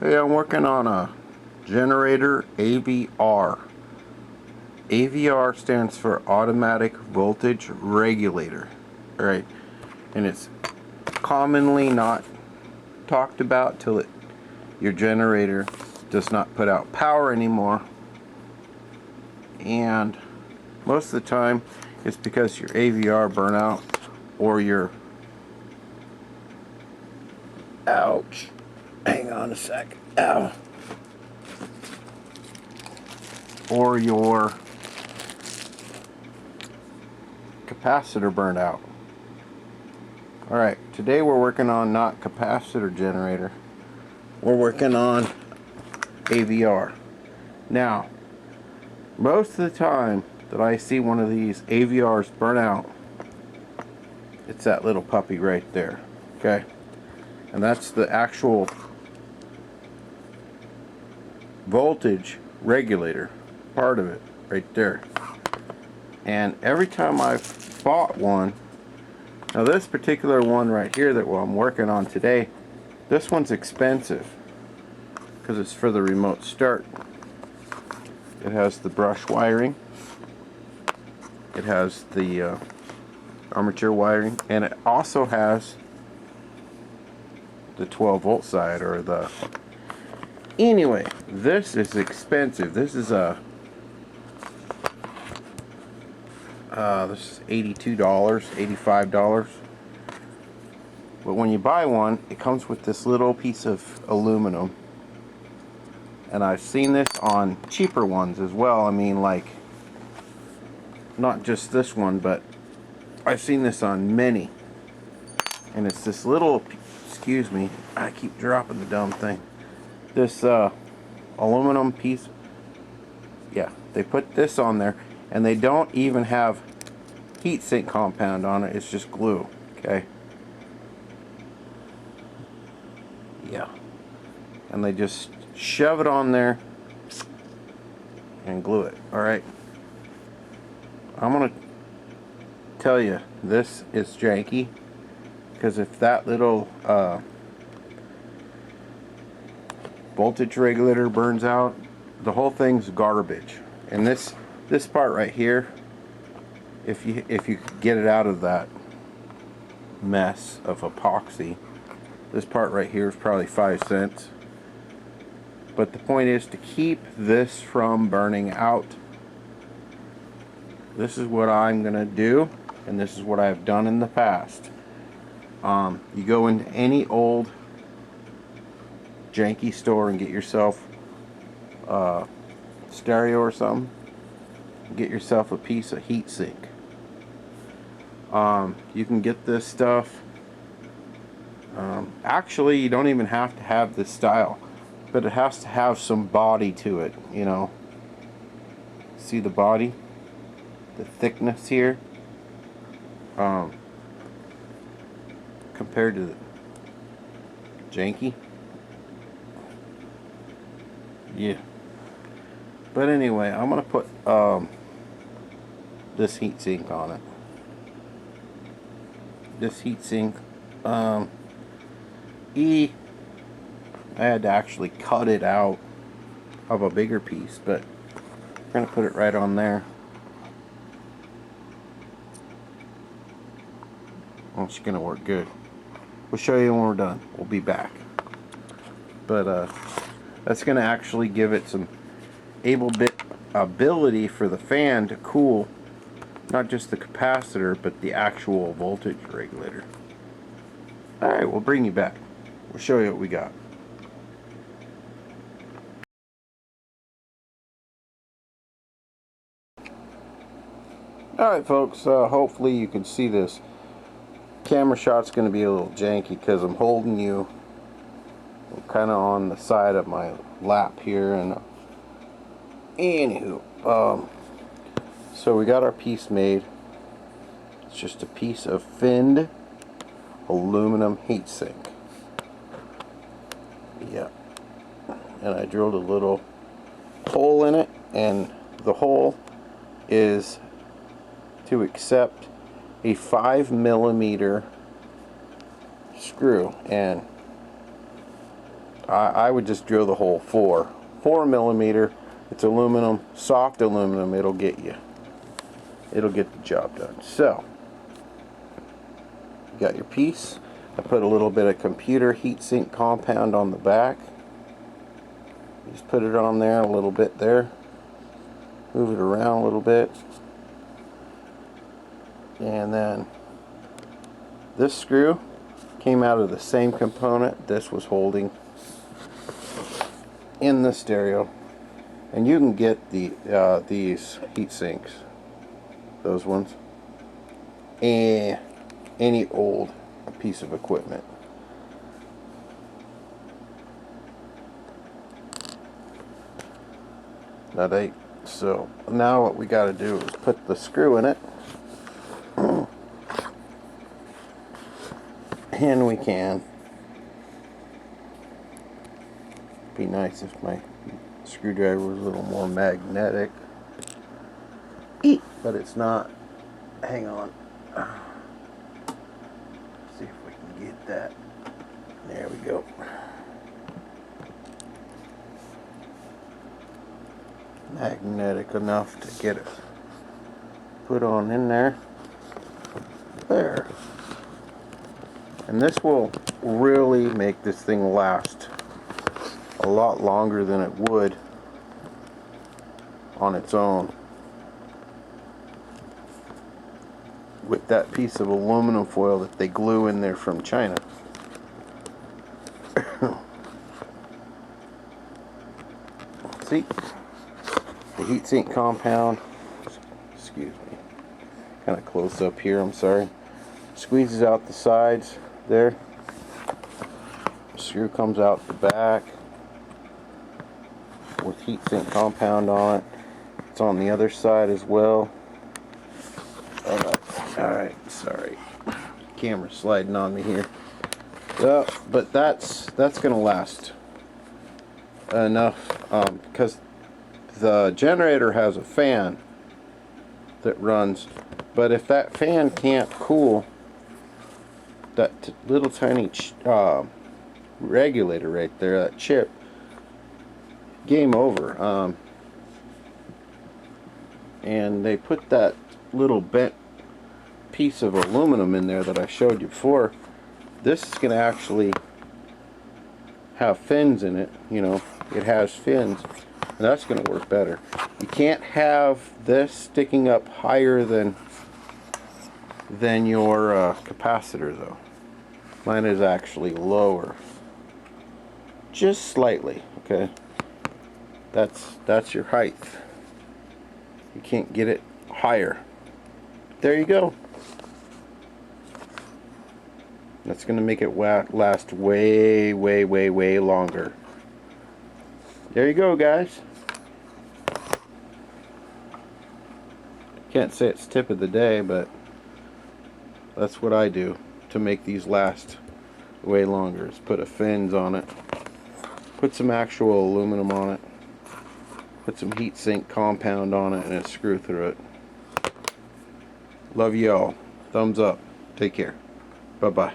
Hey, I'm working on a Generator AVR. AVR stands for Automatic Voltage Regulator. Alright, and it's commonly not talked about till your generator does not put out power anymore. And most of the time it's because your AVR burnout or your ouch. Hang on a sec. Ow. Or your capacitor burned out. Alright, today we're working on not capacitor generator. We're working on AVR. Now, most of the time that I see one of these AVRs burn out, it's that little puppy right there. Okay? And that's the actual voltage regulator part of it right there. And every time I've bought one, now this particular one right here that I'm working on today, this one's expensive because it's for the remote start. It has the brush wiring, it has the armature wiring, and it also has the 12 volt side, or the anyway, this is expensive. This is a this is $82, $85. But when you buy one, it comes with this little piece of aluminum. And I've seen this on cheaper ones as well. I mean, like, not just this one, but I've seen this on many. And it's this little, excuse me, I keep dropping the dumb thing. This aluminum piece, yeah, they put this on there, and they don't even have heat sink compound on it. It's just glue. Okay, yeah, and they just shove it on there and glue it. Alright, I'm gonna tell you, this is janky, because if that little voltage regulator burns out, the whole thing's garbage. And this part right here, if you could get it out of that mess of epoxy, this part right here is probably 5 cents. But the point is to keep this from burning out. This is what I'm gonna do, and this is what I've done in the past. You go into any old janky store and get yourself stereo or something, get yourself a piece of heat sink. You can get this stuff, actually you don't even have to have this style, but it has to have some body to it, you know. See the body, the thickness here, compared to the janky. Yeah. But anyway, I'm gonna put this heat sink on it. This heat sink, I had to actually cut it out of a bigger piece, but I'm gonna put it right on there. Oh, it's gonna work good. We'll show you when we're done. We'll be back. But that's gonna actually give it some ability for the fan to cool not just the capacitor, but the actual voltage regulator. Alright, we'll bring you back. We'll show you what we got. Alright folks, hopefully you can see this. Camera shot's going to be a little janky because I'm holding you kind of on the side of my lap here, and anywho, so we got our piece made. It's just a piece of finned aluminum heatsink. Yeah, and I drilled a little hole in it, and the hole is to accept a 5mm screw, and I would just drill the hole 4 millimeter. It's aluminum, soft aluminum. It'll get the job done. So you got your piece. I put a little bit of computer heatsink compound on the back. Just put it on there a little bit there. Move it around a little bit. And then this screw came out of the same component this was holding in the stereo. And you can get these heat sinks, those ones, and any old piece of equipment. So now what we got to do is put the screw in it, and we can. Be nice if my screwdriver was a little more magnetic, but it's not. Hang on. See if we can get that. There we go. Magnetic enough to get it put on in there. There. And this will really make this thing last a lot longer than it would on its own with that piece of aluminum foil that they glue in there from China. See, the heatsink compound, excuse me, kind of close up here, I'm sorry, squeezes out the sides there. Screw comes out the back with heatsink compound on it. It's on the other side as well. Alright, sorry. Camera's sliding on me here. But that's going to last enough because the generator has a fan that runs, but if that fan can't cool that little tiny regulator right there, that chip, game over. And they put that little bent piece of aluminum in there that I showed you before. This is going to actually have fins in it. You know, it has fins, and that's going to work better. You can't have this sticking up higher than your capacitor though. Mine is actually lower, just slightly. Okay, that's your height. You can't get it higher. There you go. That's going to make it last way longer. There you go, guys. Can't say it's tip of the day, but that's what I do to make these last way longer. Is put a fins on it, put some actual aluminum on it, put some heatsink compound on it, and a screw through it. Love y'all. Thumbs up. Take care. Bye-bye.